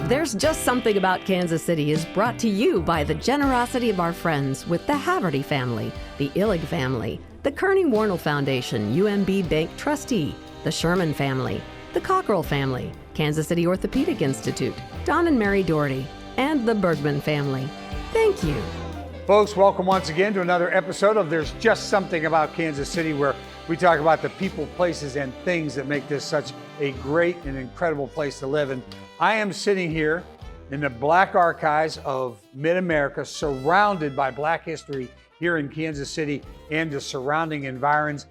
There's Just Something About Kansas City is brought to you by the generosity of our friends with the Haverty family, the Illig family, the Kearney Warnell Foundation, UMB Bank trustee, the Sherman family, the Cockrell family, Kansas City Orthopedic Institute, Don and Mary Doherty, and the Bergman family. Thank you. Folks, welcome once again to another episode of There's Just Something About Kansas City, where we talk about the people, places, and things that make this such a great and incredible place to live. And I am sitting here in the Black Archives of Mid-America, surrounded by Black history here in Kansas City and the surrounding environs.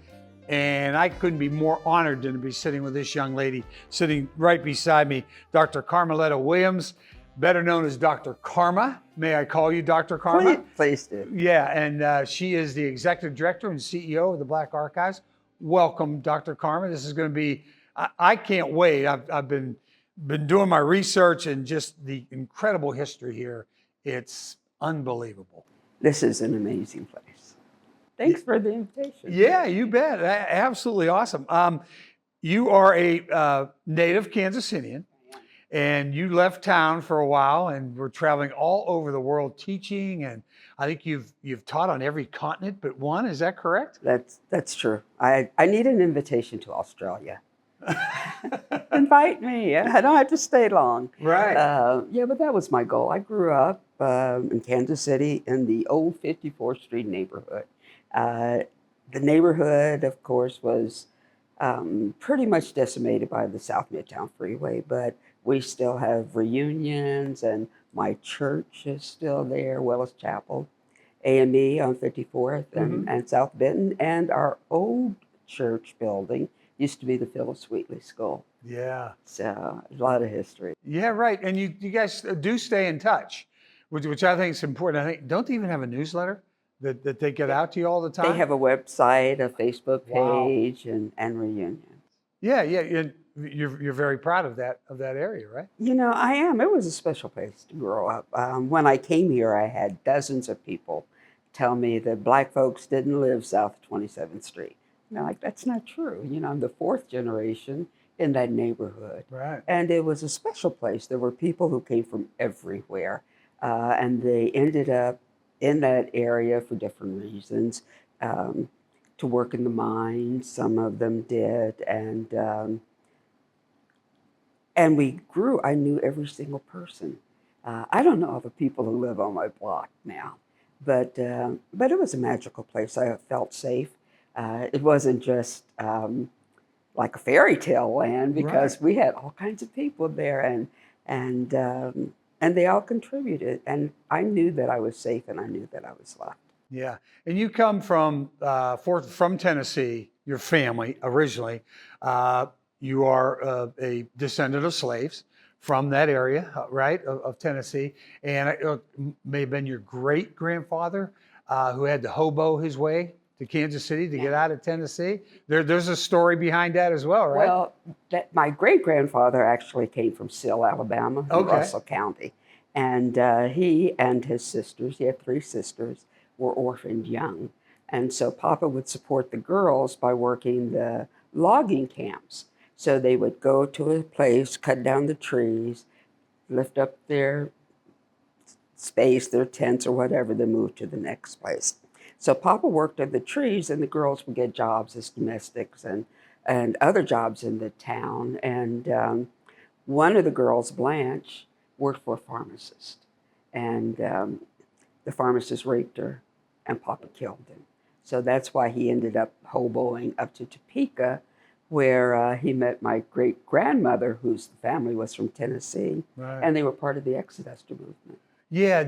And I couldn't be more honored than to be sitting with this young lady sitting right beside me, Dr. Carmaletta Williams, better known as Dr. Carma. May I call you Dr. Carma? Please do. Yeah, and she is the Executive Director and CEO of the Black Archives. Welcome, Dr. Carma. This is going to be, I can't wait. I've been doing my research and just the incredible history here. It's unbelievable. This is an amazing place. Thanks for the invitation. Yeah, you bet. Absolutely awesome. You are a native Kansas Citian, and you left town for a while and were traveling all over the world teaching, and I think you've taught on every continent but one. Is that correct? That's true. I need an invitation to Australia. Invite me. I don't have to stay long. Right. Yeah, but that was my goal. I grew up in Kansas City in the old 54th Street neighborhood. The neighborhood, of course, was pretty much decimated by the South Midtown Freeway, but we still have reunions, and my church is still there, Willis Chapel, AME on 54th and South Benton, and our old church building used to be the Phyllis Wheatley School. Yeah. So a lot of history. Yeah, right. And you guys do stay in touch, which I think is important. I think, don't they even have a newsletter that they get out to you all the time? They have a website, a Facebook page, and reunions. Yeah. You're very proud of that area, right? You know, I am. It was a special place to grow up. When I came here, I had dozens of people tell me that Black folks didn't live south of 27th Street. And I'm like, that's not true. You know, I'm the fourth generation in that neighborhood. Right. And it was a special place. There were people who came from everywhere, and they ended up in that area for different reasons, to work in the mines. Some of them did, and we grew. I knew every single person. I don't know all the people who live on my block now, but it was a magical place. I felt safe. It wasn't just like a fairy tale land, because we had all kinds of people there, and they all contributed. And I knew that I was safe, and I knew that I was loved. Yeah, and you come from Tennessee. Your family originally. You are a descendant of slaves from that area, right, of Tennessee, and it may have been your great grandfather who had to hobo his way to Kansas City to get out of Tennessee. There's a story behind that as well, right? Well, my great-grandfather actually came from Sill, Alabama, in Russell County. And he and his sisters, he had three sisters, were orphaned young. And so Papa would support the girls by working the logging camps. So they would go to a place, cut down the trees, lift up their space, their tents or whatever, then move to the next place. So Papa worked at the trees, and the girls would get jobs as domestics and other jobs in the town. And one of the girls, Blanche, worked for a pharmacist. And the pharmacist raped her, and Papa killed him. So that's why he ended up hoboing up to Topeka, where he met my great-grandmother, whose family was from Tennessee, and they were part of the Exodus movement. Yeah,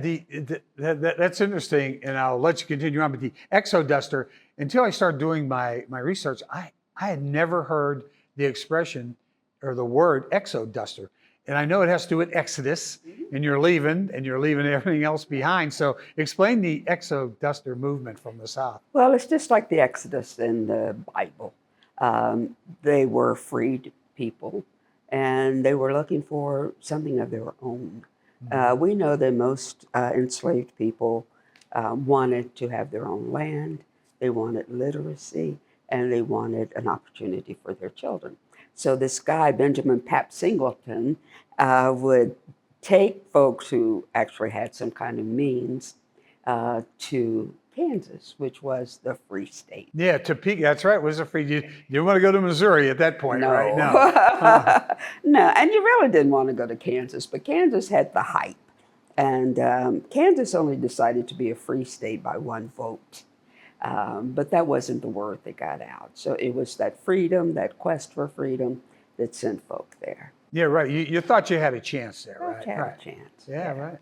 that's interesting, and I'll let you continue on. But the exoduster, until I started doing my research, I had never heard the expression or the word exoduster. And I know it has to do with Exodus, and you're leaving everything else behind. So explain the exoduster movement from the South. Well, it's just like the Exodus in the Bible. They were freed people, and they were looking for something of their own. We know that most enslaved people wanted to have their own land, they wanted literacy, and they wanted an opportunity for their children. So this guy, Benjamin Pap Singleton, would take folks who actually had some kind of means to Kansas, which was the free state. Yeah, Topeka, that's right, was a free. You didn't want to go to Missouri at that point, No. right? No. No, and you really didn't want to go to Kansas, but Kansas had the hype. And Kansas only decided to be a free state by 1 vote. But that wasn't the word that got out. So it was that freedom, that quest for freedom that sent folk there. Yeah, right. You thought you had a chance there, right? Had right. a chance. Yeah, right.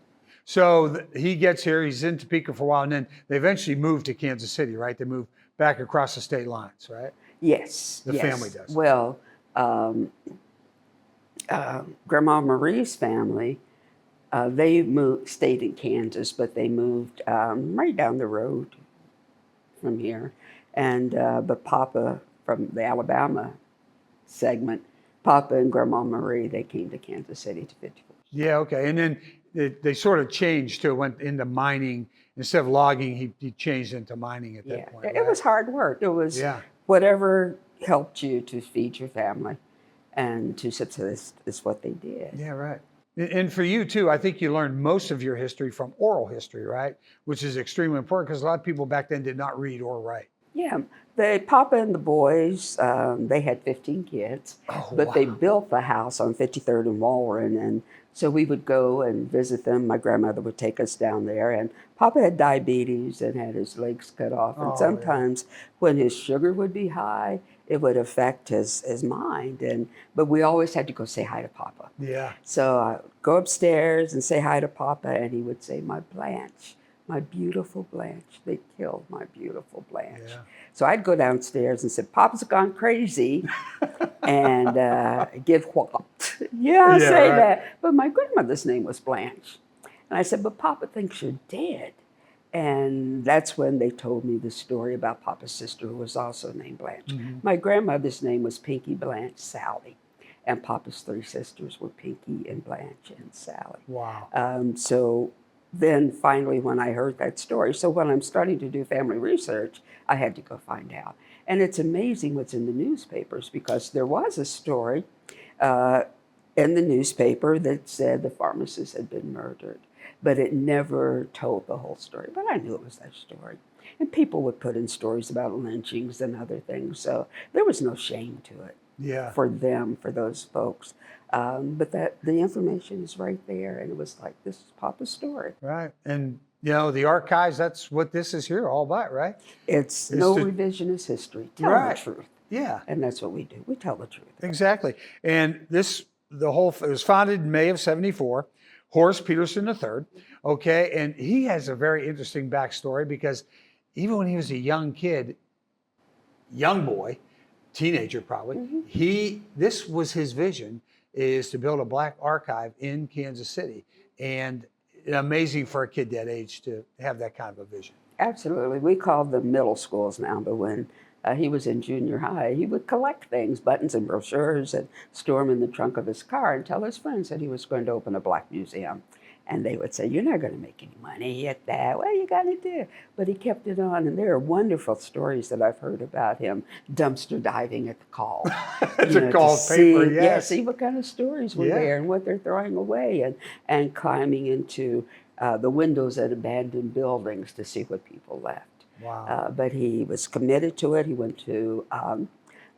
So he gets here, he's in Topeka for a while, and then they eventually moved to Kansas City, right? They moved back across the state lines, right? Yes. The family does. Well, Grandma Marie's family, they stayed in Kansas, but they moved right down the road from here. And but Papa, from the Alabama segment, Papa and Grandma Marie, they came to Kansas City to 54. Yeah, okay. And then they sort of changed to went into mining. Instead of logging, he changed into mining at that point. It was hard work. It was whatever helped you to feed your family and to subsist is what they did. Yeah, right. And for you too, I think you learned most of your history from oral history, right? Which is extremely important because a lot of people back then did not read or write. Yeah, Papa and the boys, they had 15 kids, but they built the house on 53rd and Walren, and so we would go and visit them. My grandmother would take us down there, and Papa had diabetes and had his legs cut off, and sometimes when his sugar would be high, it would affect his mind, but we always had to go say hi to Papa. Yeah. So I'd go upstairs and say hi to Papa, and he would say, "My Blanche. My beautiful Blanche, they killed my beautiful Blanche." Yeah. So I'd go downstairs and say, "Papa's gone crazy," and get whopped. Yeah, say right. That. But my grandmother's name was Blanche. And I said, "But Papa thinks you're dead." And that's when they told me the story about Papa's sister, who was also named Blanche. Mm-hmm. My grandmother's name was Pinky Blanche Sally. And Papa's 3 sisters were Pinky and Blanche and Sally. Wow. So then finally when I heard that story, so when I'm starting to do family research, I had to go find out. And it's amazing what's in the newspapers, because there was a story in the newspaper that said the pharmacist had been murdered, but it never told the whole story. But I knew it was that story. And people would put in stories about lynchings and other things, so there was no shame to it. Yeah. For them, for those folks. But that the information is right there, and it was like, this is Papa's story. Right. And you know, the archives, that's what this is here all about, right? It's no revisionist history. Tell the truth. Yeah. And that's what we do. We tell the truth. Exactly. And it was founded in May of 74, Horace Peterson III. Okay. And he has a very interesting backstory, because even when he was a young boy, teenager probably, mm-hmm. This was his vision, is to build a Black archive in Kansas City. And amazing for a kid that age to have that kind of a vision. Absolutely. We call them middle schools now, but when he was in junior high, he would collect things, buttons and brochures, and store them in the trunk of his car and tell his friends that he was going to open a Black museum. And they would say, "You're not going to make any money at that. What are you going to do?" But he kept it on. And there are wonderful stories that I've heard about him dumpster diving at the call. It's a call paper, yes. Yeah, see what kind of stories were there and what they're throwing away, and climbing into the windows at abandoned buildings to see what people left. Wow. But he was committed to it. He went to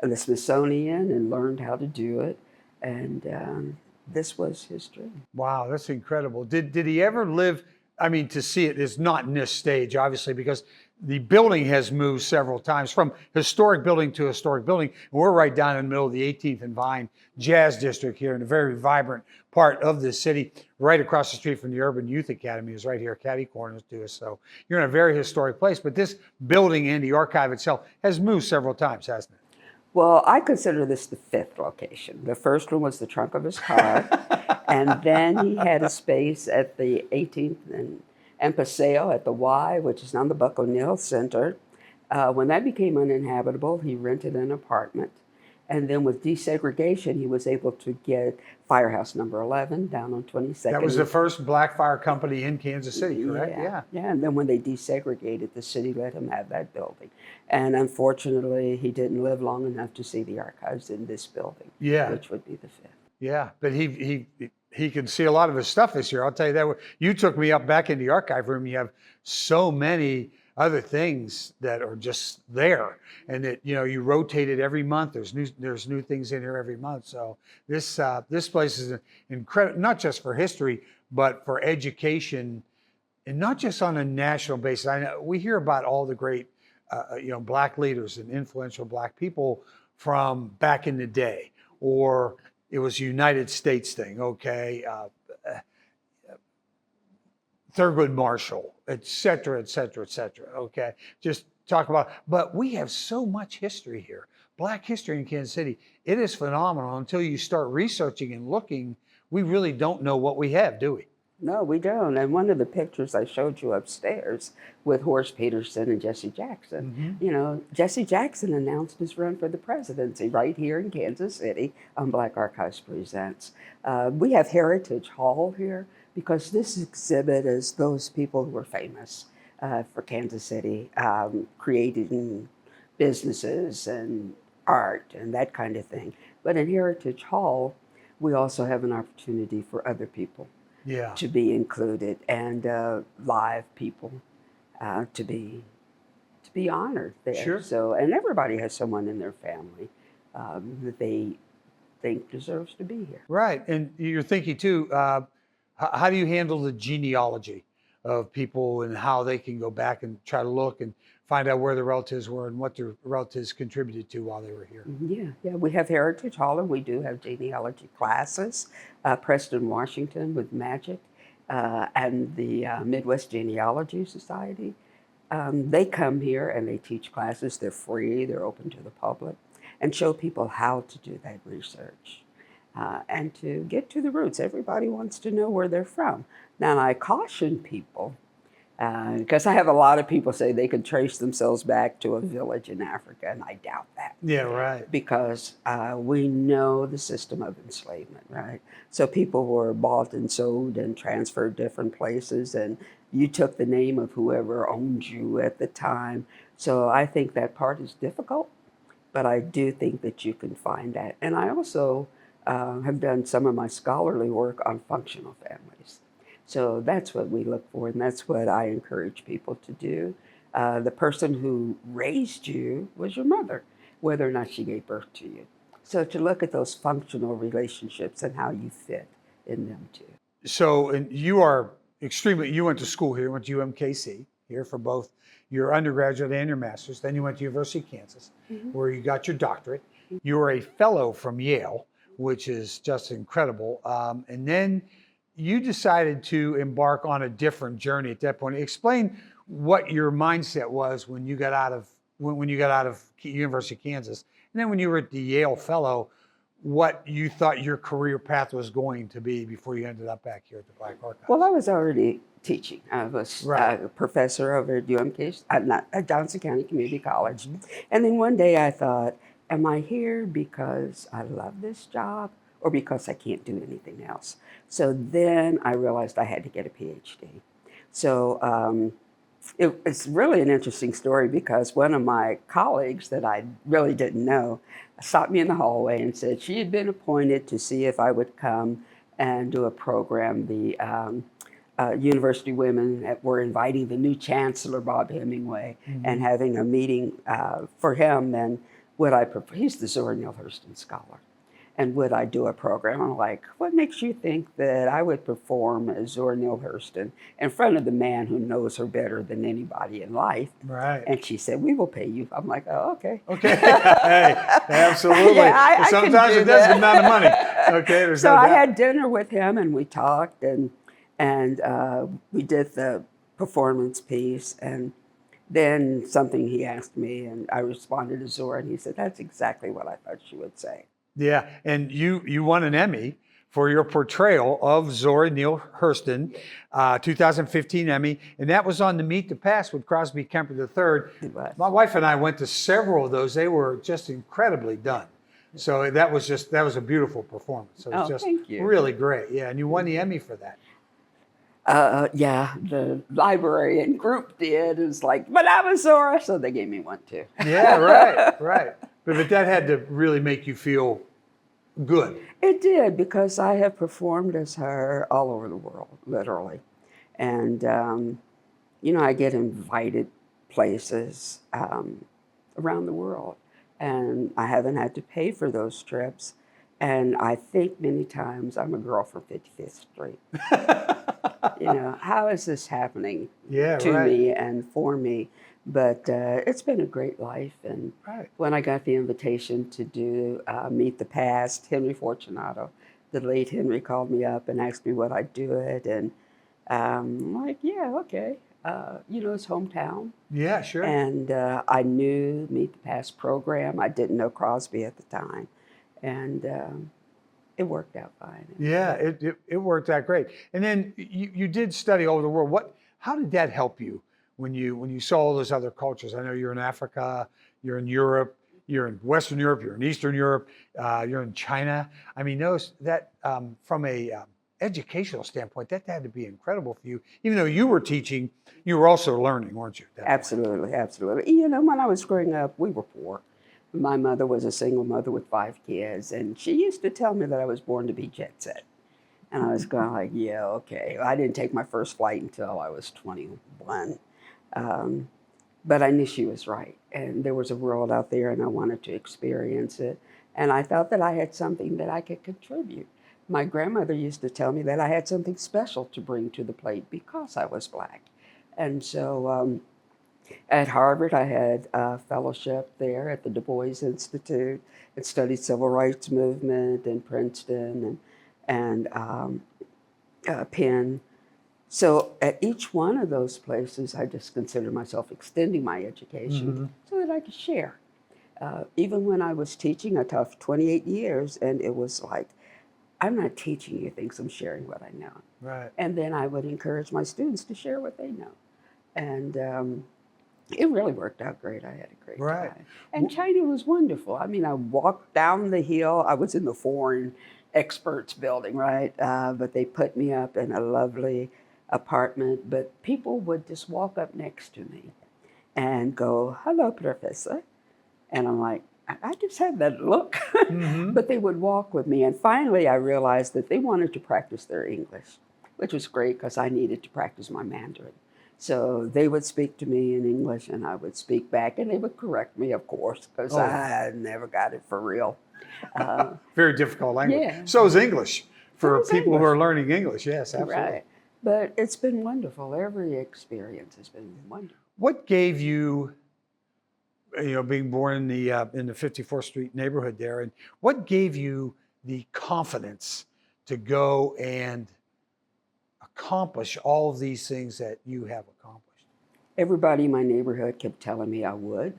the Smithsonian and learned how to do it. And this was his dream. Wow, that's incredible. Did he ever live, I mean, to see it is not in this stage, obviously, because the building has moved several times from historic building to historic building. And we're right down in the middle of the 18th and Vine Jazz District here, in a very vibrant part of the city. Right across the street from the Urban Youth Academy is right here, catty corner to us. So you're in a very historic place. But this building and the archive itself has moved several times, hasn't it? Well, I consider this the 5th location. The first one was the trunk of his car. And then he had a space at the 18th and Paseo at the Y, which is now the Buck O'Neill Center. When that became uninhabitable, he rented an apartment. And then with desegregation, he was able to get Firehouse number 11 down on 22nd. That was the first Black fire company in Kansas City, correct? Yeah. And then when they desegregated, the city let him have that building. And unfortunately, he didn't live long enough to see the archives in this building, which would be the 5th. Yeah, but he he can see a lot of his stuff this year. I'll tell you that. You took me up back in the archive room. You have so many other things that are just there, and that you rotate it every month. There's new things in here every month. So this place is incredible, not just for history, but for education, and not just on a national basis. I know we hear about all the great Black leaders and influential Black people from back in the day, or it was a United States thing, okay? Thurgood Marshall, et cetera, et cetera, et cetera, okay? Just talk about, but we have so much history here. Black history in Kansas City, it is phenomenal. Until you start researching and looking, we really don't know what we have, do we? No, we don't. And one of the pictures I showed you upstairs with Horace Peterson and Jesse Jackson, Jesse Jackson announced his run for the presidency right here in Kansas City on Black Archives Presents. We have Heritage Hall here because this exhibit is those people who were famous for Kansas City, creating businesses and art and that kind of thing. But in Heritage Hall, we also have an opportunity for other people to be included, and live people to be honored there. Sure. So, and everybody has someone in their family that they think deserves to be here. Right, and you're thinking too, how do you handle the genealogy of people and how they can go back and try to look and find out where their relatives were and what their relatives contributed to while they were here? Yeah, we have Heritage Hall, and we do have genealogy classes. Preston Washington with Magic and the Midwest Genealogy Society. They come here and they teach classes. They're free, they're open to the public, and show people how to do that research and to get to the roots. Everybody wants to know where they're from. Now, I caution people, because I have a lot of people say they can trace themselves back to a village in Africa, and I doubt that. Yeah, right. Because we know the system of enslavement, right? So people were bought and sold and transferred different places, and you took the name of whoever owned you at the time. So I think that part is difficult, but I do think that you can find that. And I also have done some of my scholarly work on functional families. So that's what we look for, and that's what I encourage people to do. The person who raised you was your mother, whether or not she gave birth to you. So to look at those functional relationships and how you fit in them too. So, and you are you went to school here, went to UMKC here for both your undergraduate and your master's. Then you went to University of Kansas, where you got your doctorate. You were a fellow from Yale, which is just incredible. And then you decided to embark on a different journey at that point. Explain what your mindset was when you got out of University of Kansas, and then when you were at the Yale Fellow, what you thought your career path was going to be before you ended up back here at the Black Archives. Well, I was already teaching. I was a professor over at UMK, at Johnson County Community College. And then one day I thought, am I here because I love this job or because I can't do anything else? So then I realized I had to get a PhD. So it's really an interesting story because one of my colleagues that I really didn't know stopped me in the hallway and said she had been appointed to see if I would come and do a program. The university women were inviting the new chancellor, Bob Hemingway, and having a meeting for him. And he's the Zora Neale Hurston Scholar. And would I do a program? I'm like, what makes you think that I would perform as Zora Neale Hurston in front of the man who knows her better than anybody in life? Right. And she said, we will pay you. I'm like, oh, okay. Okay. Hey, absolutely. Yeah, sometimes it does the amount of money. Okay. So I had dinner with him and we talked and we did the performance piece. And then something he asked me and I responded to Zora and he said, that's exactly what I thought she would say. Yeah, and you won an Emmy for your portrayal of Zora Neale Hurston, 2015 Emmy, and that was on the Meet the Past with Crosby Kemper III. My wife and I went to several of those. They were just incredibly done. So that was a beautiful performance. So it was just thank you. Really great. Yeah, and you won the Emmy for that. Yeah, the librarian group did. It was like, but I was Zora, so they gave me one too. Yeah, right. But that had to really make you feel good. It did, because I have performed as her all over the world, literally. And, I get invited places around the world, and I haven't had to pay for those trips. And I think many times I'm a girl from 55th Street. How is this happening to me and for me? But it's been a great life. And when I got the invitation to do Meet the Past, Henry Fortunato, the late Henry, called me up and asked me would I do it. And I'm like, yeah, okay. His hometown. Yeah, sure. And I knew Meet the Past program. I didn't know Crosby at the time. And it worked out fine. Yeah, it worked out great. And then you did study all over the world. How did that help you when you saw all those other cultures? I know you're in Africa, you're in Europe, you're in Western Europe, you're in Eastern Europe, you're in China. I mean, from a educational standpoint, that had to be incredible for you. Even though you were teaching, you were also learning, weren't you? Absolutely, absolutely. When I was growing up, we were poor. My mother was a single mother with 5 kids, and she used to tell me that I was born to be jet set. And I was going like, yeah, okay. I didn't take my first flight until I was 21. But I knew she was right. And there was a world out there, and I wanted to experience it. And I thought that I had something that I could contribute. My grandmother used to tell me that I had something special to bring to the plate because I was Black. And so at Harvard, I had a fellowship there at the Du Bois Institute and studied civil rights movement in Princeton and Penn. So at each one of those places, I just considered myself extending my education so that I could share. Even when I was teaching, I taught for 28 years, and it was like, I'm not teaching you things, I'm sharing what I know. Right. And then I would encourage my students to share what they know. And it really worked out great. I had a great time. And China was wonderful. I mean, I walked down the hill. I was in the foreign experts building, right? But they put me up in a lovely apartment. But people would just walk up next to me and go, hello, Professor. And I'm like, I just had that look. But they would walk with me. And finally, I realized that they wanted to practice their English, which was great because I needed to practice my Mandarin. So they would speak to me in English, and I would speak back, and they would correct me, of course, because I never got it for real. Very difficult language. Yeah. So is English for people who are learning English. Yes, absolutely. Right. But it's been wonderful. Every experience has been wonderful. What gave you, being born in the 54th Street neighborhood there, and what gave you the confidence to go and accomplish all of these things that you have accomplished? Everybody in my neighborhood kept telling me I would.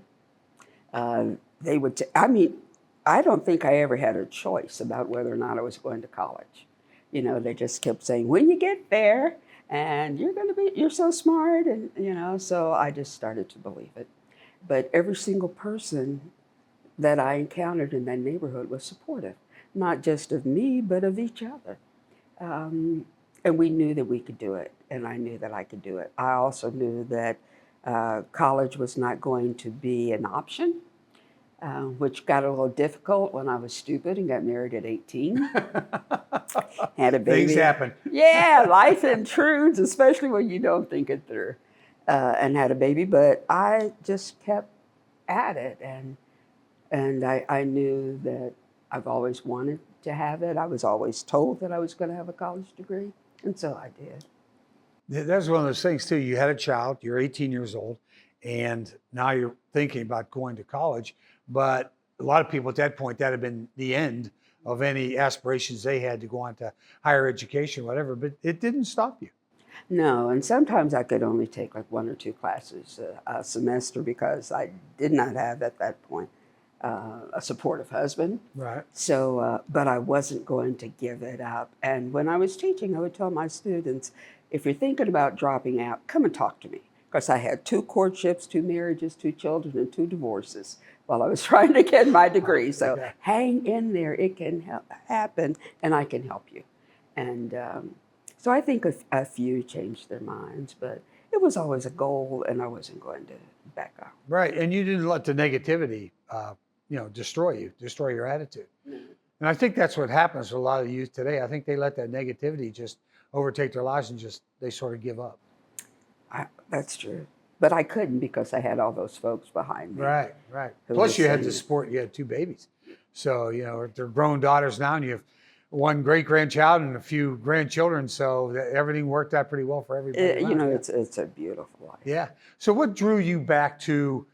They would. I don't think I ever had a choice about whether or not I was going to college. They just kept saying, when you get there, and you're so smart, and so I just started to believe it. But every single person that I encountered in that neighborhood was supportive, not just of me, but of each other. And we knew that we could do it, and I knew that I could do it. I also knew that college was not going to be an option, which got a little difficult when I was stupid and got married at 18. Had a baby. Things happen. Yeah, life intrudes, especially when you don't think it through. And had a baby, but I just kept at it, and I knew that I've always wanted to have it. I was always told that I was going to have a college degree. And so I did. That's one of those things too. You had a child, you're 18 years old, and now you're thinking about going to college. But a lot of people at that point, that had been the end of any aspirations they had to go on to higher education, whatever, but it didn't stop you. No, and sometimes I could only take like 1 or 2 classes a semester because I did not have at that point a supportive husband. Right. So, but I wasn't going to give it up. And when I was teaching, I would tell my students, if you're thinking about dropping out, come and talk to me. Because I had 2 courtships, 2 marriages, 2 children, and 2 divorces while I was trying to get my degree. So hang in there, it can happen, and I can help you. And so I think a few changed their minds, but it was always a goal, and I wasn't going to back out. Right, and you didn't let the negativity destroy your attitude. And I think that's what happens to a lot of youth today. I think they let that negativity just overtake their lives and they sort of give up. That's true. But I couldn't because I had all those folks behind me. Right. Plus you had to support, you had 2 babies. So, they're grown daughters now and you have 1 great-grandchild and a few grandchildren. So everything worked out pretty well for everybody. It's a beautiful life. Yeah. So what drew you back to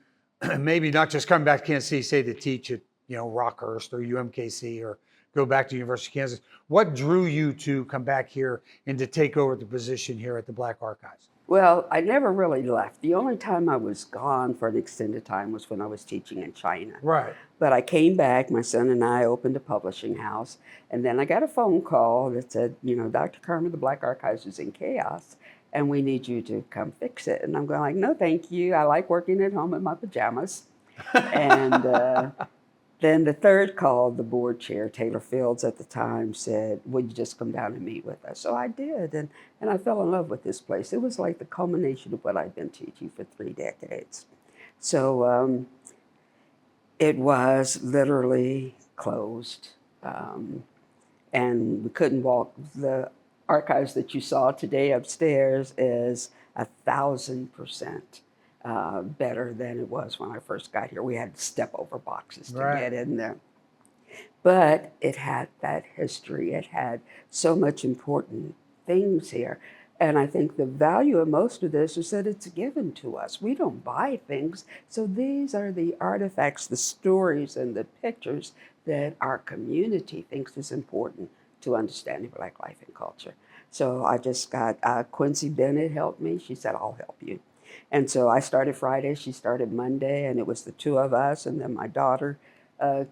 maybe not just coming back to Kansas City, say to teach at, Rockhurst or UMKC or go back to University of Kansas? What drew you to come back here and to take over the position here at the Black Archives? Well, I never really left. The only time I was gone for an extended time was when I was teaching in China. Right. But I came back, my son and I opened a publishing house, and then I got a phone call that said, Dr. Carma, the Black Archives is in chaos, and we need you to come fix it. And I'm going like, no, thank you. I like working at home in my pajamas. And then the third call, the board chair, Taylor Fields at the time, said, would you just come down and meet with us? So I did, and I fell in love with this place. It was like the culmination of what I'd been teaching for 3 decades. So it was literally closed, and we couldn't walk. The archives that you saw today upstairs is 1,000% better than it was when I first got here. We had to step over boxes to get in there. But it had that history. It had so much important things here. And I think the value of most of this is that it's given to us. We don't buy things. So these are the artifacts, the stories, and the pictures that our community thinks is important to understanding Black life and culture. So I just got Quincy Bennett helped me. She said, I'll help you. And so I started Friday, she started Monday, and it was the 2 of us, and then my daughter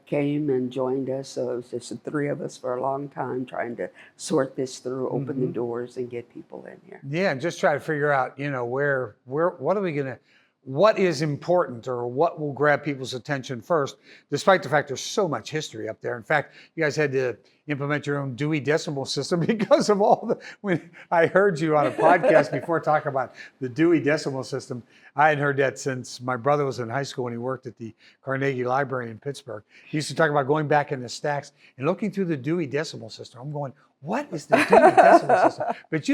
came and joined us. So it was just the 3 of us for a long time trying to sort this through, open the doors, and get people in here. Yeah, and just try to figure out, what is important or what will grab people's attention first, despite the fact there's so much history up there. In fact, you guys had to implement your own Dewey Decimal System because of when I heard you on a podcast before talking about the Dewey Decimal System. I hadn't heard that since my brother was in high school when he worked at the Carnegie Library in Pittsburgh. He used to talk about going back in the stacks and looking through the Dewey Decimal System. I'm going, what is the Dewey Decimal System? But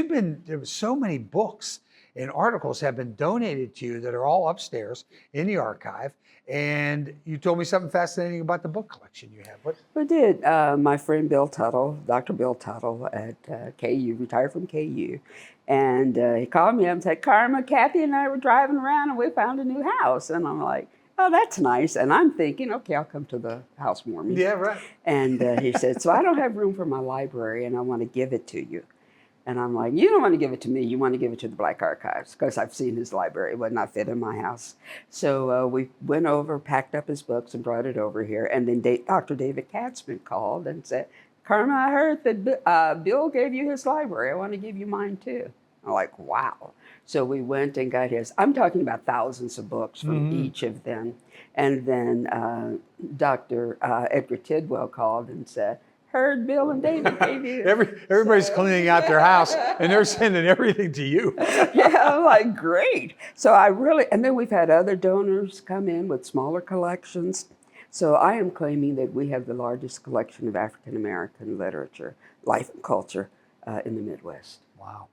there were so many books and articles have been donated to you that are all upstairs in the archive. And you told me something fascinating about the book collection you have. What? I did. My friend Bill Tuttle, Dr. Bill Tuttle at KU, retired from KU. And he called me up and said, Carma, Kathy and I were driving around and we found a new house. And I'm like, oh, that's nice. And I'm thinking, okay, I'll come to the housewarming. Yeah, right. And he said, so I don't have room for my library and I want to give it to you. And I'm like, you don't want to give it to me, you want to give it to the Black Archives, because I've seen his library, it would not fit in my house. So we went over, packed up his books and brought it over here. And then Dr. David Katzman called and said, Carma, I heard that Bill gave you his library, I want to give you mine too. I'm like, wow. So we went and got his, I'm talking about thousands of books from each of them. And then Dr. Edgar Tidwell called and said, heard Bill and David gave you. Everybody's cleaning out their house and they're sending everything to you. Yeah, I'm like, great. So and then we've had other donors come in with smaller collections. So I am claiming that we have the largest collection of African-American literature, life and culture in the Midwest. Wow.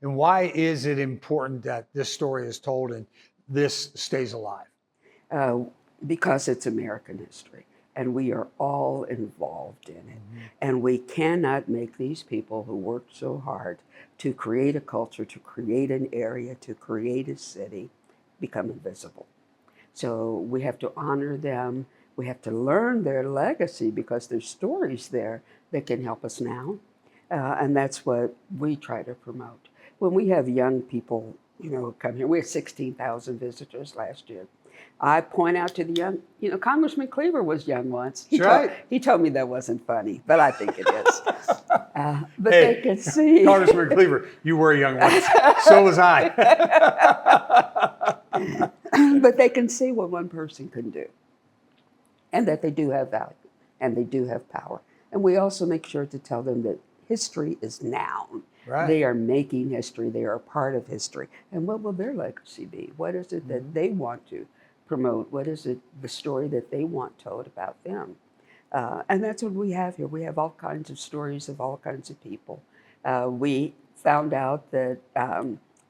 And why is it important that this story is told and this stays alive? Because it's American history. And we are all involved in it. And we cannot make these people who worked so hard to create a culture, to create an area, to create a city, become invisible. So we have to honor them. We have to learn their legacy because there's stories there that can help us now. And that's what we try to promote. When we have young people, come here, we had 16,000 visitors last year. I point out to the young, Congressman Cleaver was young once. He told me that wasn't funny, but I think it is. But hey, they can see. Congressman Cleaver, you were young once. So was I. But they can see what one person can do and that they do have value and they do have power. And we also make sure to tell them that history is now. Right. They are making history. They are a part of history. And what will their legacy be? What is it that they want to promote? What is it, the story that they want told about them? And that's what we have here. We have all kinds of stories of all kinds of people. We found out that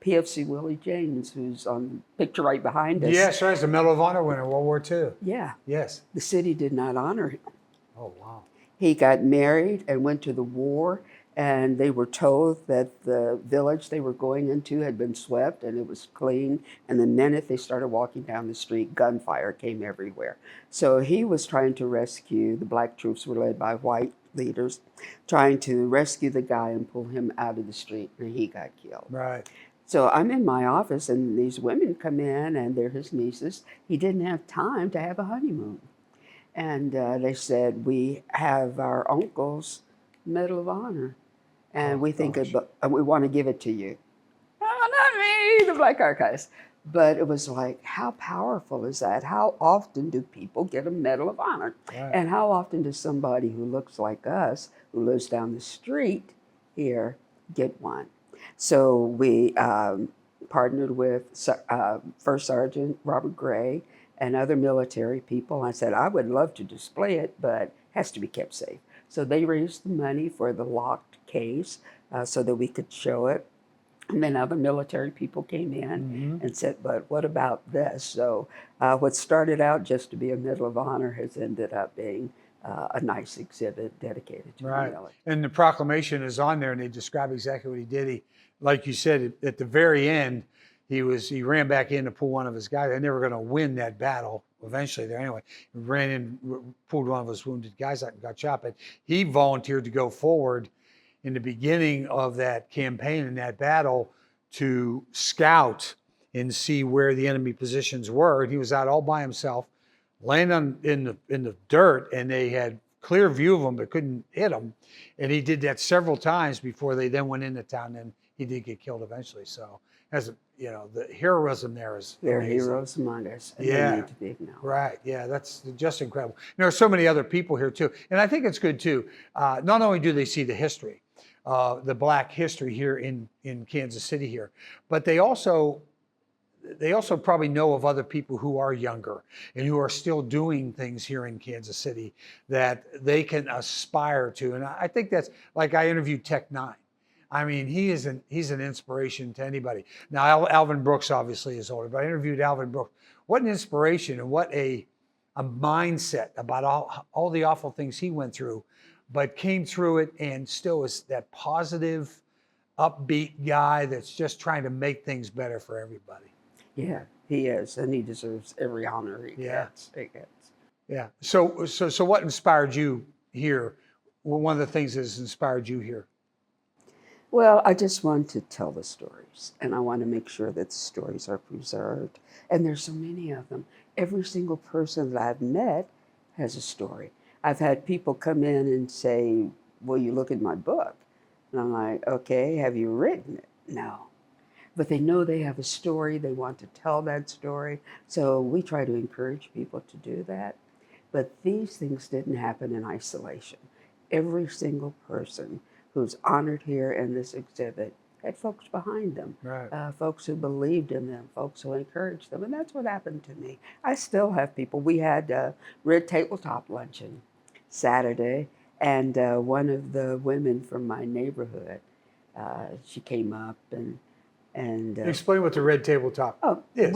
PFC Willie James, who's on the picture right behind us. Yes, right. He's a Medal of Honor winner, World War II. Yeah. Yes. The city did not honor him. Oh, wow. He got married and went to the war, and they were told that the village they were going into had been swept and it was clean. And the minute they started walking down the street, gunfire came everywhere. So he was trying to rescue, the black troops were led by white leaders, trying to rescue the guy and pull him out of the street, and he got killed. Right. So I'm in my office, and these women come in, and they're his nieces. He didn't have time to have a honeymoon. And they said, we have our uncle's Medal of Honor, and we think we want to give it to you. Oh, not me, the Black Archives. But it was like, how powerful is that? How often do people get a Medal of Honor? Right. And how often does somebody who looks like us, who lives down the street here, get one? So we partnered with First Sergeant Robert Gray and other military people. I said, I would love to display it, but it has to be kept safe. So they raised the money for the locked case so that we could show it. And then other military people came in and said, but what about this? So what started out just to be a Medal of Honor has ended up being a nice exhibit dedicated to the military. And the proclamation is on there, and they describe exactly what he did. He, like you said, at the very end, he ran back in to pull one of his guys. They never going to win that battle eventually there anyway. He ran in, pulled one of his wounded guys out and got shot. But he volunteered to go forward in the beginning of that campaign and that battle to scout and see where the enemy positions were. And he was out all by himself, laying in the dirt, and they had clear view of him but couldn't hit him. And he did that several times before they then went into town, and he did get killed eventually. So as the heroism there is They're amazing. Heroes among us, and yeah, they need to be acknowledged. Right. Yeah, that's just incredible. And there are so many other people here too, and I think it's good too. Not only do they see the history, the Black history here in Kansas City here, but they also probably know of other people who are younger and who are still doing things here in Kansas City that they can aspire to. And I think that's, like, I interviewed Tech 9. I mean, he's an inspiration to anybody. Now, Alvin Brooks obviously is older, but I interviewed Alvin Brooks. What an inspiration, and what a mindset about all the awful things he went through, but came through it and still is that positive, upbeat guy that's just trying to make things better for everybody. Yeah, he is, and he deserves every honor he gets. Yeah. So what inspired you here? Well, one of the things that has inspired you here? Well, I just want to tell the stories, and I want to make sure that the stories are preserved. And there's so many of them. Every single person that I've met has a story. I've had people come in and say, will you look at my book? And I'm like, okay, have you written it? No. But they know they have a story. They want to tell that story. So we try to encourage people to do that. But these things didn't happen in isolation. Every single person who's honored here in this exhibit had folks behind them, right. Folks who believed in them, folks who encouraged them. And that's what happened to me. I still have people. We had a red tabletop luncheon Saturday, and one of the women from my neighborhood, she came up and explain what the red tabletop is.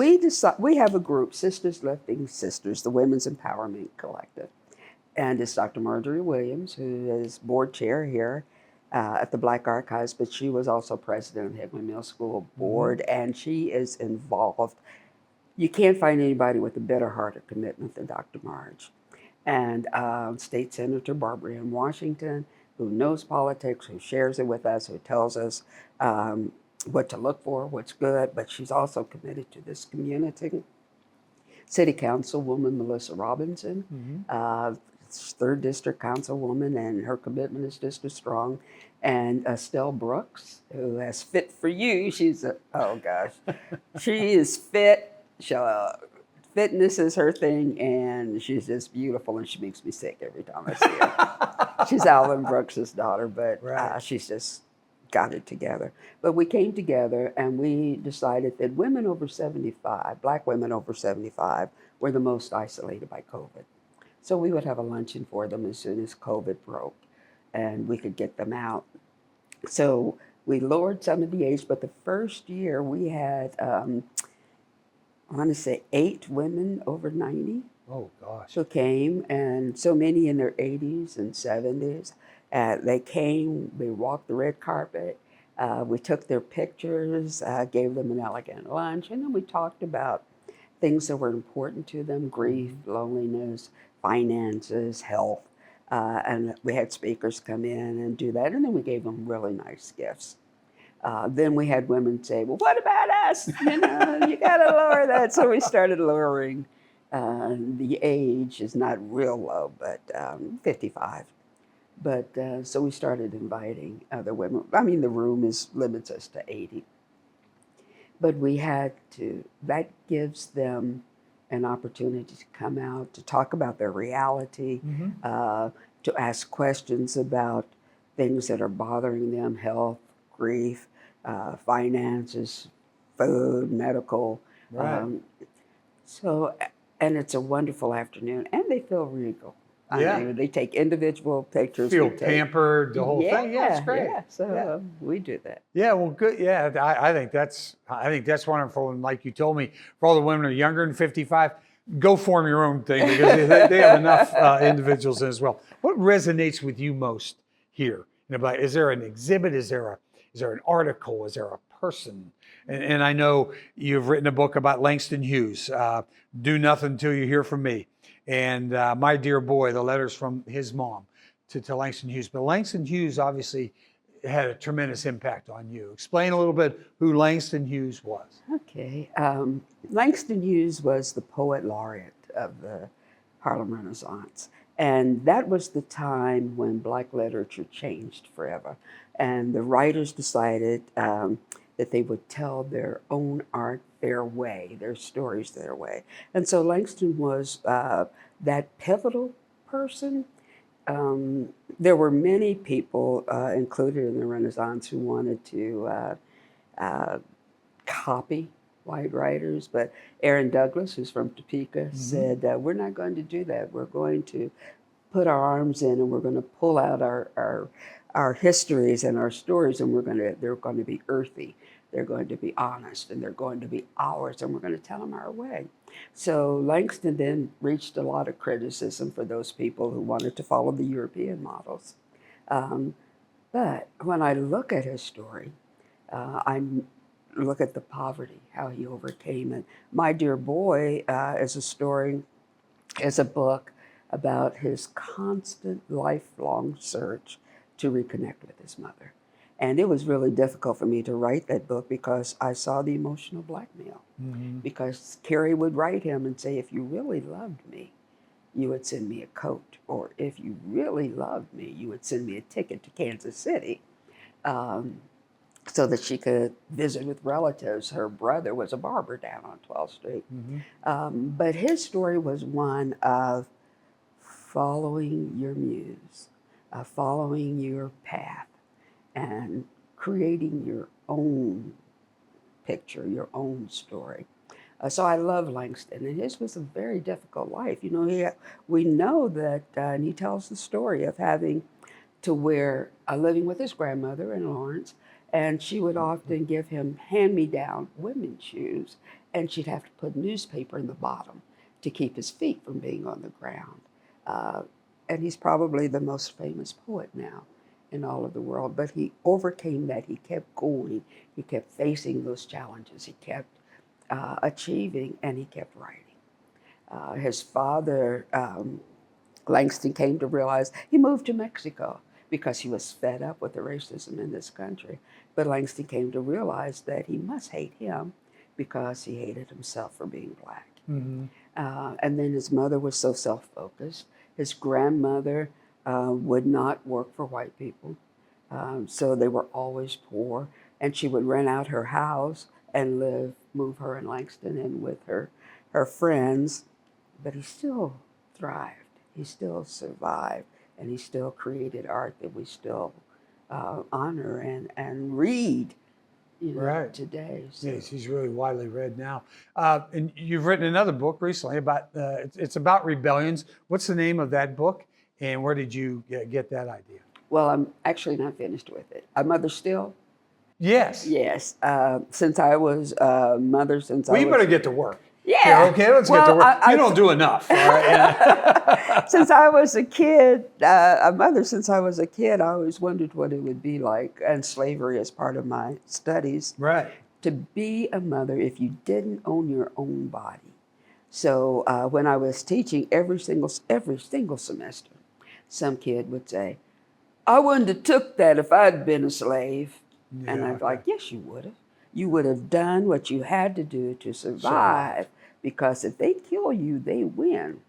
We have a group, Sisters Lifting Sisters, the Women's Empowerment Collective. And it's Dr. Marjorie Williams, who is board chair here at the Black Archives, but she was also president of the Higley Mill School Board, and she is involved. You can't find anybody with a better heart or commitment than Dr. Marge. And State Senator Barbara Ann Washington, who knows politics, who shares it with us, who tells us what to look for, what's good, but she's also committed to this community. City Councilwoman Melissa Robinson, 3rd District Councilwoman, and her commitment is just as strong. And Estelle Brooks, who has Fit for You. She's she is fit. Fitness is her thing, and she's just beautiful, and she makes me sick every time I see her. She's Alvin Brooks' daughter, but she's just got it together. But we came together and we decided that women over 75, Black women over 75, were the most isolated by COVID. So we would have a luncheon for them as soon as COVID broke and we could get them out. So we lowered some of the age, but the first year we had, I want to say 8 women over 90. Oh, gosh. Who came, and so many in their 80s and 70s. They came, we walked the red carpet, we took their pictures, gave them an elegant lunch, and then we talked about things that were important to them: grief, loneliness, finances, health. And we had speakers come in and do that, and then we gave them really nice gifts. Then we had women say, well, what about us? You know, you got to lower that. So we started lowering. The age is not real low, but 55. But so we started inviting other women. I mean, the room limits us to 80. But we had to, that gives them an opportunity to come out, to talk about their reality, to ask questions about things that are bothering them: health, grief, finances, food, medical. Right. And it's a wonderful afternoon, and they feel regal. Yeah. I mean, they take individual pictures. Feel pampered, the whole thing. Yeah, it's great. Yeah, so we do that. Yeah, well, good. Yeah, I think that's wonderful. And like you told me, for all the women who are younger than 55, go form your own thing, because they have enough individuals in as well. What resonates with you most here? You know, is there an exhibit? Is there an article? Is there a person? And I know you've written a book about Langston Hughes, Do Nothing Till You Hear From Me. And My Dear Boy, the letters from his mom to Langston Hughes. But Langston Hughes obviously had a tremendous impact on you. Explain a little bit who Langston Hughes was. Okay. Langston Hughes was the poet laureate of the Harlem Renaissance. And that was the time when Black literature changed forever. And the writers decided that they would tell their own art their way, their stories their way. And so Langston was that pivotal person. There were many people included in the Renaissance who wanted to copy white writers, but Aaron Douglas, who's from Topeka, said, we're not going to do that. We're going to put our arms in, and we're going to pull out our histories and our stories, and they're going to be earthy. They're going to be honest, and they're going to be ours, and we're going to tell them our way. So Langston then reached a lot of criticism for those people who wanted to follow the European models. But when I look at his story, I look at the poverty, how he overcame it. My Dear Boy is a book about his constant, lifelong search to reconnect with his mother. And it was really difficult for me to write that book because I saw the emotional blackmail. Because Carrie would write him and say, if you really loved me, you would send me a coat. Or if you really loved me, you would send me a ticket to Kansas City so that she could visit with relatives. Her brother was a barber down on 12th Street. But his story was one of following your muse, following your path, and creating your own picture, your own story. So I love Langston, and his was a very difficult life. You know, we know that, and he tells the story of having to living with his grandmother in Lawrence, and she would often give him hand-me-down women's shoes, and she'd have to put newspaper in the bottom to keep his feet from being on the ground. And he's probably the most famous poet now in all of the world, but he overcame that. He kept going. He kept facing those challenges. He kept achieving, and he kept writing. His father, Langston, came to realize, he moved to Mexico because he was fed up with the racism in this country. But Langston came to realize that he must hate him because he hated himself for being Black. And then his mother was so self-focused. His grandmother would not work for white people, so they were always poor. And she would rent out her house and move her and Langston in with her friends. But he still thrived. He still survived, and he still created art that we still honor and read. today. So. Yes, he's really widely read now. And you've written another book recently about, it's about rebellions. What's the name of that book, and where did you get that idea? Well, I'm actually not finished with it. A Mother Still? Yes. Yes. Since I was mother, since I was... Well, you better get to work. Yeah. Okay, let's get to work. You don't do enough. All right? Since I was a kid, a mother since I was a kid, I always wondered what it would be like, and slavery as part of my studies. Right. To be a mother if you didn't own your own body. So when I was teaching every single semester, some kid would say, "I wouldn't have took that if I'd been a slave." Yeah, and I'm like, "Yes, you would have. You would have done what you had to do to survive, because if they kill you, they win.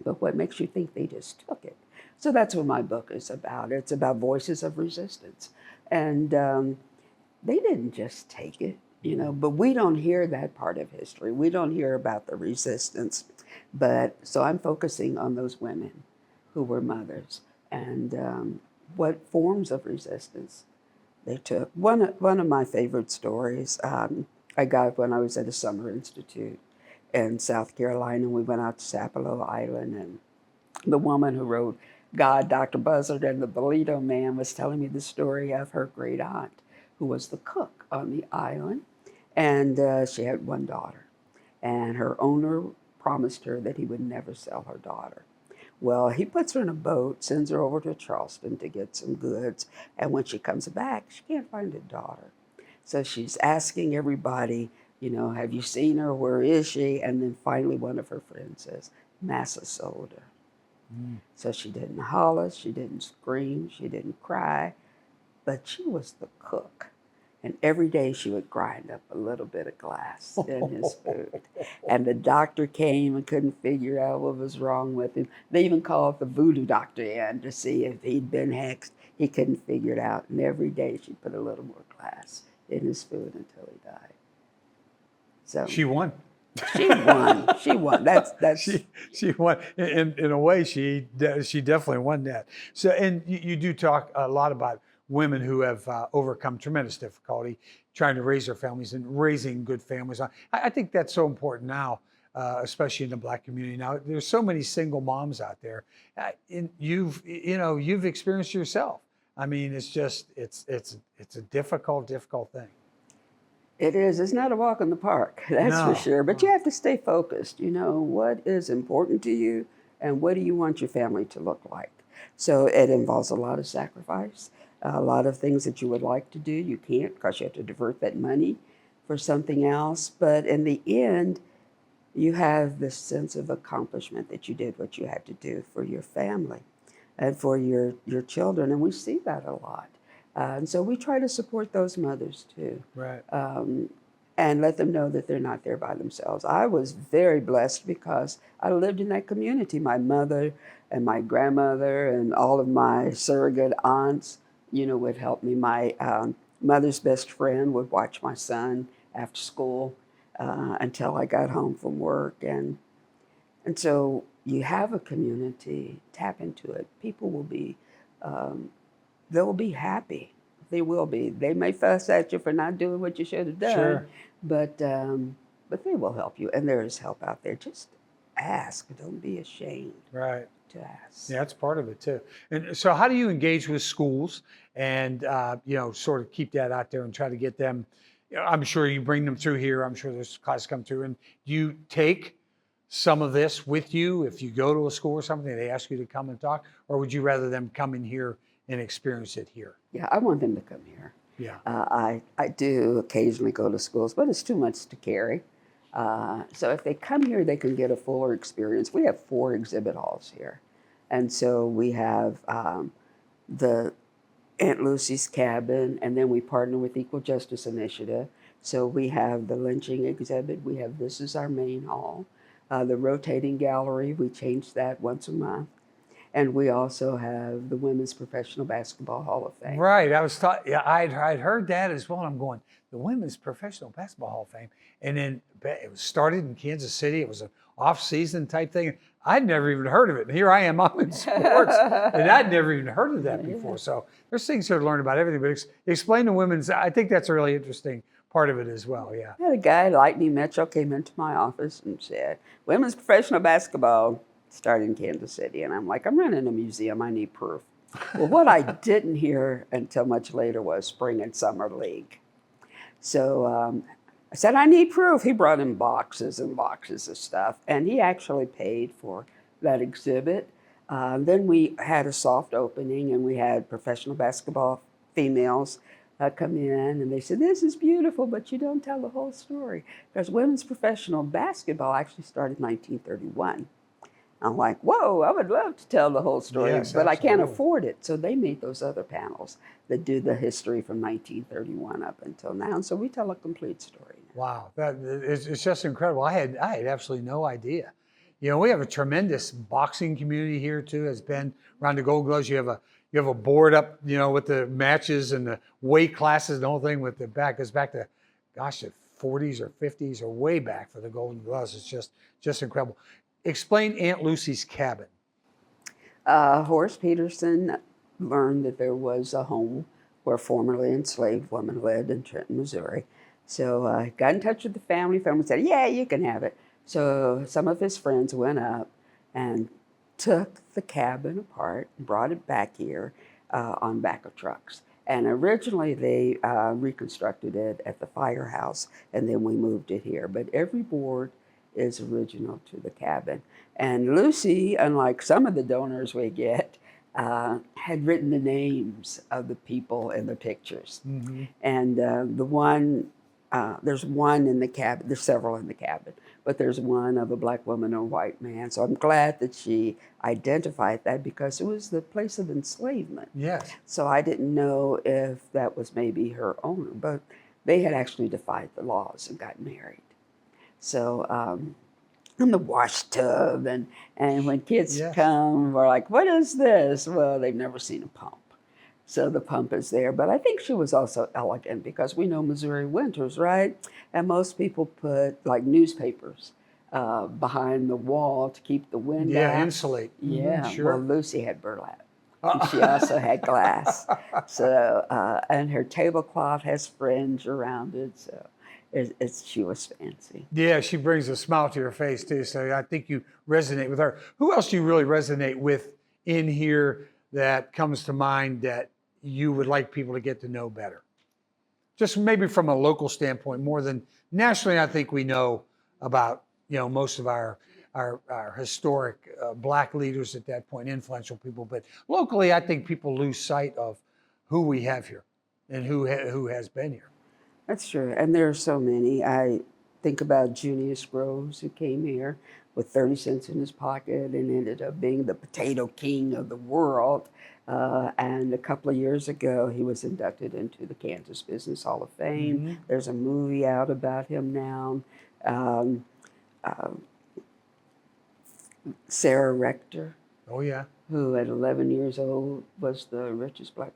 But what makes you think they just took it?" So that's what my book is about. It's about voices of resistance. And they didn't just take it, but we don't hear that part of history. We don't hear about the resistance. But so I'm focusing on those women who were mothers and what forms of resistance they took. One of my favorite stories I got when I was at a summer institute in South Carolina. We went out to Sapelo Island, and the woman who wrote God, Dr. Buzzard, and the Bolito Man was telling me the story of her great aunt, who was the cook on the island, and she had one daughter, and her owner promised her that he would never sell her daughter. Well, he puts her in a boat, sends her over to Charleston to get some goods, and when she comes back, she can't find her daughter. So she's asking everybody, have you seen her? Where is she? And then finally one of her friends says, "Massa sold her." So she didn't holler, she didn't scream, she didn't cry, but she was the cook. And every day she would grind up a little bit of glass in his food. And the doctor came and couldn't figure out what was wrong with him. They even called the voodoo doctor in to see if he'd been hexed. He couldn't figure it out. And every day she put a little more glass in his food until he died. So She won. She won. She won. That's she won. In a way, she definitely won that. So, and you do talk a lot about women who have overcome tremendous difficulty trying to raise their families and raising good families. I think that's so important now, especially in the Black community. Now, there's so many single moms out there, and you've experienced yourself. I mean, it's a difficult thing. It is. It's not a walk in the park, that's for sure. But you have to stay focused. What is important to you and what do you want your family to look like? So it involves a lot of sacrifice, a lot of things that you would like to do. You can't because you have to divert that money for something else. But in the end, you have this sense of accomplishment that you did what you had to do for your family and for your children. And we see that a lot. And so we try to support those mothers too. Right. And let them know that they're not there by themselves. I was very blessed because I lived in that community. My mother and my grandmother and all of my surrogate aunts, would help me. My mother's best friend would watch my son after school until I got home from work. And so you have a community, tap into it. People will be they'll be happy. They will be. They may fuss at you for not doing what you should have done, sure. but they will help you. And there is help out there. Just ask. Don't be ashamed. Right. To ask. Yeah, that's part of it too. And so, how do you engage with schools and sort of keep that out there and try to get them? I'm sure you bring them through here. I'm sure there's classes come through, and do you take some of this with you if you go to a school or something? They ask you to come and talk, or would you rather them come in here and experience it here? Yeah, I want them to come here. Yeah. I do occasionally go to schools, but it's too much to carry. So if they come here, they can get a fuller experience. We have 4 exhibit halls here. And so we have the Aunt Lucy's Cabin, and then we partner with Equal Justice Initiative. So we have the lynching exhibit. We have This Is Our Main Hall. The rotating gallery, we change that once a month. And we also have the Women's Professional Basketball Hall of Fame. Right. I was taught. Yeah, I'd heard that as well. I'm going, the Women's Professional Basketball Hall of Fame, and then it was started in Kansas City. It was an off-season type thing. I'd never even heard of it. And here I am, I'm in sports, and I'd never even heard of that before. So there's things here to learn about everything. But explain the women's. I think that's a really interesting part of it as well. Yeah. I had a guy, Lightning Mitchell, came into my office and said, "Women's professional basketball started in Kansas City." And I'm like, "I'm running a museum. I need proof." Well, what I didn't hear until much later was spring and summer league. So I said, "I need proof." He brought in boxes and boxes of stuff, and he actually paid for that exhibit. Then we had a soft opening, and we had professional basketball females come in, and they said, "This is beautiful, but you don't tell the whole story." Because women's professional basketball actually started in 1931. I'm like, whoa, I would love to tell the whole story, Yes, but absolutely. I can't afford it. So they made those other panels that do the history from 1931 up until now. And so we tell a complete story now. Wow, it's just incredible. I had absolutely no idea. You know, we have a tremendous boxing community here too. Has been around the Gold Gloves. You have a board up, you know, with the matches and the weight classes and the whole thing. With the back goes back to, gosh, the 40s or 50s or way back for the Golden Gloves. It's just incredible. Explain Aunt Lucy's cabin. Horace Peterson learned that there was a home where formerly enslaved women lived in Trenton, Missouri. So he got in touch with the family. Family said, "Yeah, you can have it." So some of his friends went up and took the cabin apart and brought it back here on back of trucks. And originally they reconstructed it at the firehouse, and then we moved it here. But every board is original to the cabin. And Lucy, unlike some of the donors we get, had written the names of the people in the pictures. Mm-hmm. And there's one in the cabin, there's several in the cabin, but there's one of a black woman and a white man. So I'm glad that she identified that, because it was the place of enslavement. Yes. So I didn't know if that was maybe her owner, but they had actually defied the laws and got married. So, and the wash tub, and when kids Yes. come, we're like, "What is this?" Well, they've never seen a pump. So the pump is there. But I think she was also elegant, because we know Missouri winters, right? And most people put like newspapers behind the wall to keep the wind out. Yeah, insulate. Yeah, Mm-hmm, sure. Well, Lucy had burlap. And she also had glass. So, and her tablecloth has fringe around it. So she was fancy. Yeah, she brings a smile to your face too. So I think you resonate with her. Who else do you really resonate with in here that comes to mind that you would like people to get to know better? Just maybe from a local standpoint, more than nationally. I think we know about, you know, most of our historic black leaders at that point, influential people. But locally, I think people lose sight of who we have here and who has been here. That's true. And there are so many. I think about Junius Groves, who came here with 30 cents in his pocket and ended up being the potato king of the world. And a couple of years ago, he was inducted into the Kansas Business Hall of Fame. Mm-hmm. There's a movie out about him now. Sarah Rector. Oh, yeah. Who at 11 years old was the richest black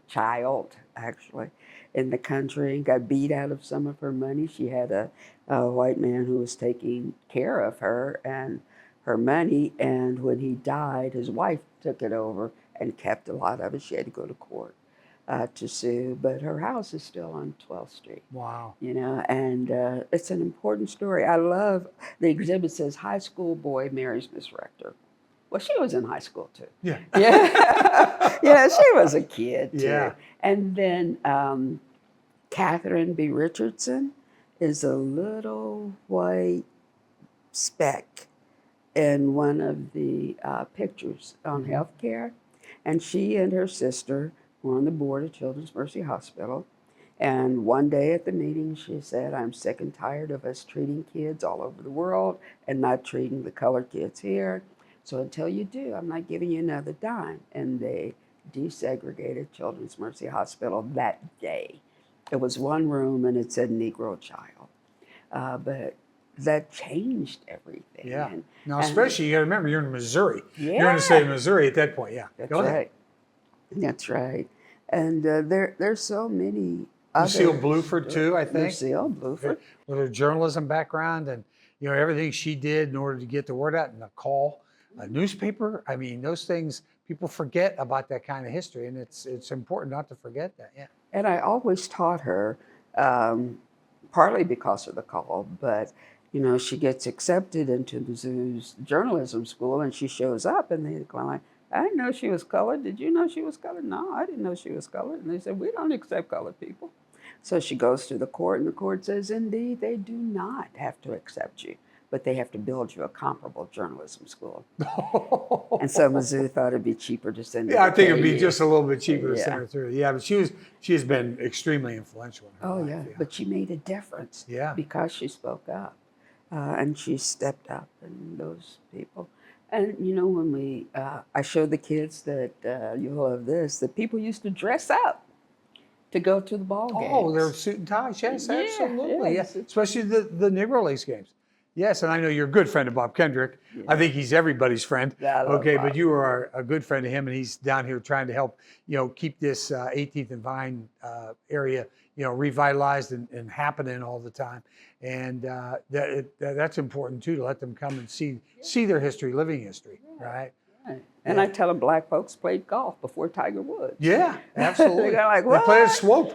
child, actually, in the country, got beat out of some of her money. She had a white man who was taking care of her and her money, and when he died, his wife took it over and kept a lot of it. She had to go to court to sue, but her house is still on 12th Street. Wow. You know, and it's an important story. I love, the exhibit says, "High school boy marries Miss Rector." Well, she was in high school too. Yeah. Yeah. Yeah, she was a kid too. Yeah. And then Catherine B. Richardson is a little white speck in one of the pictures on healthcare. And she and her sister were on the board of Children's Mercy Hospital. And one day at the meeting, she said, "I'm sick and tired of us treating kids all over the world and not treating the colored kids here. So until you do, I'm not giving you another dime." And they desegregated Children's Mercy Hospital that day. It was one room and it said Negro child. But that changed everything. Yeah. Now, especially, you got to remember, you're in Missouri. Yeah. You're in the state of Missouri at that point. Yeah. That's Go ahead. right. That's right. And there's so many Lucille Bluford, too, I think. Lucille Bluford. With her journalism background and, everything she did in order to get the word out and a call, a newspaper. I mean, those things, people forget about that kind of history, and it's important not to forget that. Yeah. And I always taught her, partly because of the call, but she gets accepted into the zoo's journalism school, and she shows up, and they go like, I didn't know she was colored. Did you know she was colored? No, I didn't know she was colored. And they said, we don't accept colored people. So she goes to the court, and the court says, indeed, they do not have to accept you, but they have to build you a comparable journalism school. And so Mizzou thought it'd be cheaper to send her. Yeah, I think it'd be just a little bit cheaper to Yeah. send her through. Yeah, but she has been extremely influential in her life. Yeah, but she made a difference. Yeah. Because she spoke up, and she stepped up, and those people. And when I showed the kids that you'll love this, that people used to dress up to go to the ball games. Oh, they're suit and ties. Yes, Yeah, absolutely. yes. Yeah. Especially the Negro Leagues games. Yes, and I know you're a good friend of Bob Kendrick. Yeah. I think he's everybody's friend. Yeah, I love okay, Bob. But you are a good friend to him, and he's down here trying to help, keep this 18th and Vine area, revitalized and happening all the time. And that's important too, to let them come and see their history, living history, right? And I tell them black folks played golf before Tiger Woods. Yeah, absolutely. They're like, they played at what? Swope.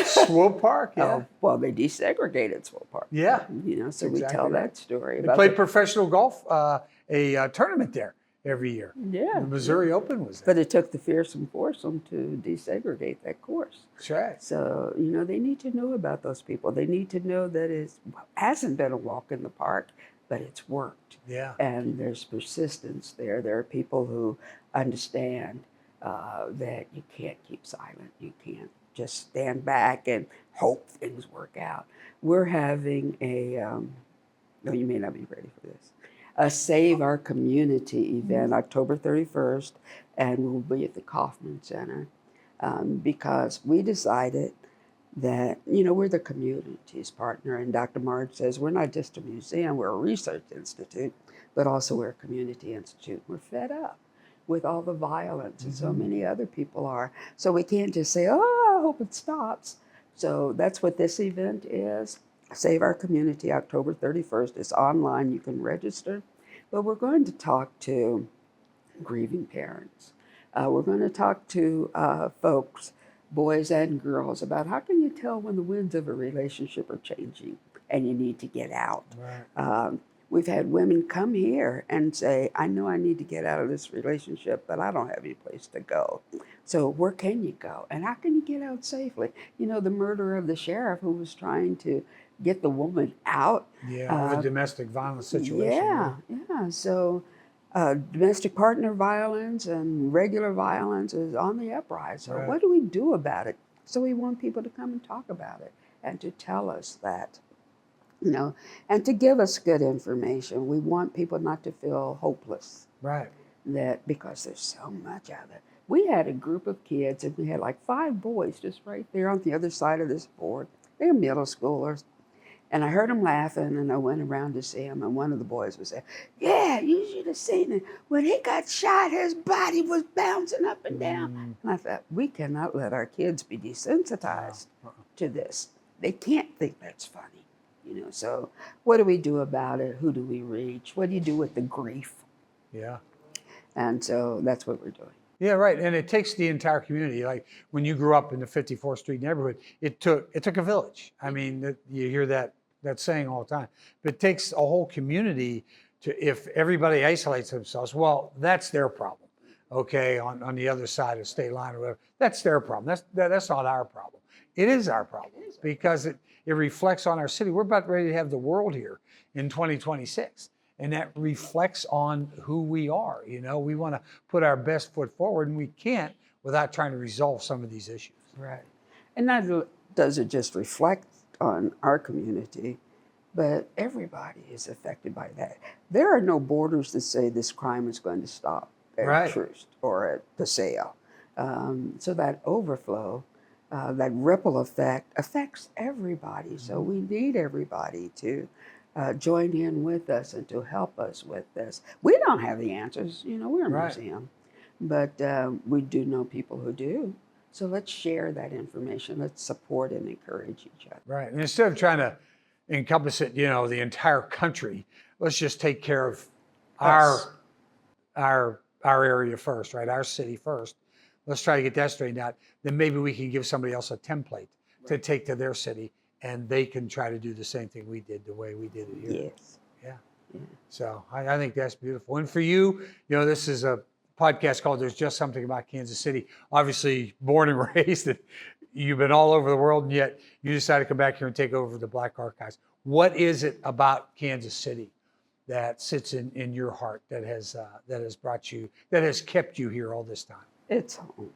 Swope Park. Yeah. Oh, well, they desegregated Swope Park. Yeah. So we tell that story. They about played professional golf, a tournament there every year. Yeah. The Missouri Open was there. But it took the fearsome foursome to desegregate that course. That's right. So, they need to know about those people. They need to know that it hasn't been a walk in the park, but it's worked. Yeah. And there's persistence there. There are people who understand that you can't keep silent. You can't just stand back and hope things work out. We're having no, you may not be ready for this, a Save Our Community event, October 31st, and we'll be at the Kauffman Center because we decided that, we're the community's partner. And Dr. Marge says, we're not just a museum, we're a research institute, but also we're a community institute. We're fed up with all the violence, and so many other people are. So we can't just say, oh, I hope it stops. So that's what this event is. Save Our Community, October 31st. It's online, you can register. But we're going to talk to grieving parents. We're going to talk to folks, boys and girls, about how can you tell when the winds of a relationship are changing and you need to get out. Right. We've had women come here and say, I know I need to get out of this relationship, but I don't have any place to go. So where can you go? And how can you get out safely? The murder of the sheriff who was trying to get the woman out. Yeah, a domestic violence situation. Yeah. So domestic partner violence and regular violence is on the uprise. So what do we do about it? So we want people to come and talk about it and to tell us that, and to give us good information. We want people not to feel hopeless. Right. That because there's so much of it. We had a group of kids, and we had like 5 boys just right there on the other side of this board. They're middle schoolers. And I heard them laughing, and I went around to see them, and one of the boys was saying, yeah, you should have seen it. When he got shot, his body was bouncing up and down. And I thought, we cannot let our kids be desensitized to this. They can't think that's funny. So what do we do about it? Who do we reach? What do you do with the grief? Yeah. And so that's what we're doing. Yeah, right. And it takes the entire community. Like when you grew up in the 54th Street neighborhood, it took a village. I mean, you hear that saying all the time. But it takes a whole community if everybody isolates themselves, well, that's their problem. Okay, on the other side of state line or whatever, that's their problem. That's not our problem. It is our problem because it reflects on our city. We're about ready to have the world here in 2026. And that reflects on who we are. We want to put our best foot forward, and we can't without trying to resolve some of these issues. Right. And not does it just reflect on our community, but everybody is affected by that. There are no borders that say this crime is going to stop at Troost or at Paseo. So that overflow, that ripple effect affects everybody. So we need everybody to join in with us and to help us with this. We don't have the answers, we're a museum, but we do know people who do. So let's share that information. Let's support and encourage each other. Right. And instead of trying to encompass it, the entire country, let's just take care of our area first, right? Our city first. Let's try to get that straightened out. Then maybe we can give somebody else a template to take to their city, and they can try to do the same thing we did, the way we did it here. Yes. Yeah. So I think that's beautiful. And for you, this is a podcast called There's Just Something About Kansas City. Obviously born and raised, and you've been all over the world, and yet you decided to come back here and take over the Black Archives. What is it about Kansas City that sits in your heart that has kept you here all this time? It's home.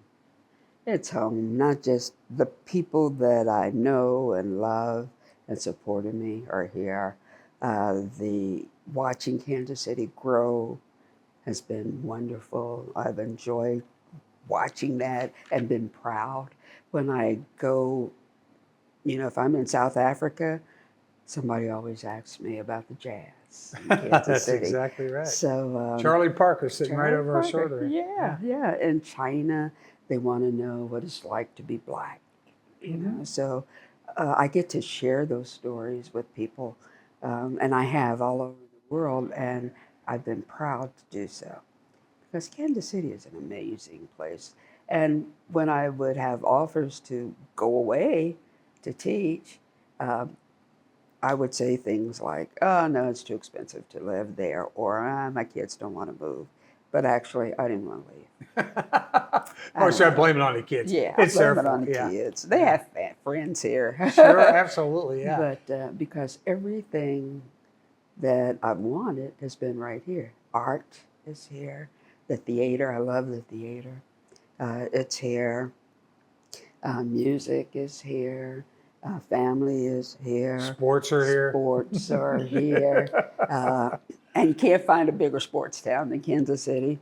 It's home. Not just the people that I know and love and supported me are here. The watching Kansas City grow has been wonderful. I've enjoyed watching that and been proud. When I go, if I'm in South Africa, somebody always asks me about the jazz in Kansas That's City. Exactly right. So Charlie Parker sitting right over our shoulder. Yeah. In China, they want to know what it's like to be Black. So I get to share those stories with people, and I have all over the world, and I've been proud to do so because Kansas City is an amazing place. And when I would have offers to go away to teach, I would say things like, oh, no, it's too expensive to live there, or my kids don't want to move. But actually, I didn't want to leave. Or should I blame it on the kids? Yeah, it's I blame it on the kids. They have friends here. Sure, absolutely, yeah. But because everything that I've wanted has been right here. Art is here. The theater, I love the theater. It's here. Music is here. Family is here. Sports are here. Sports are here. And you can't find a bigger sports town than Kansas City.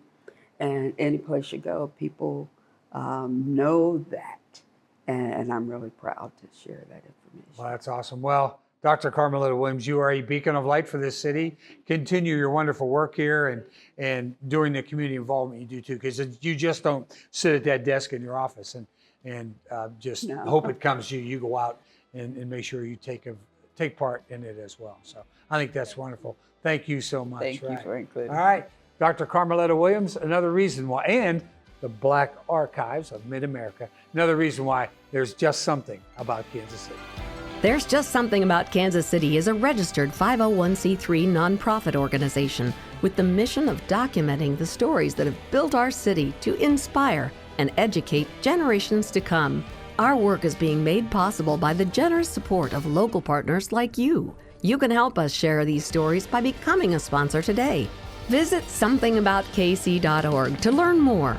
And any place you go, people know that. And I'm really proud to share that information. Well, that's awesome. Well, Dr. Carmaletta Williams, you are a beacon of light for this city. Continue your wonderful work here and doing the community involvement you do too, because you just don't sit at that desk in your office and just hope it comes to you. You go out and make sure you take part in it as well. So I think that's wonderful. Thank you so much. Thank you for including me. All right, Dr. Carmaletta Williams, another reason why, and the Black Archives of Mid-America, another reason why there's just something about Kansas City. There's Just Something About Kansas City is a registered 501c3 nonprofit organization with the mission of documenting the stories that have built our city to inspire and educate generations to come. Our work is being made possible by the generous support of local partners like you. You can help us share these stories by becoming a sponsor today. Visit somethingaboutKC.org to learn more.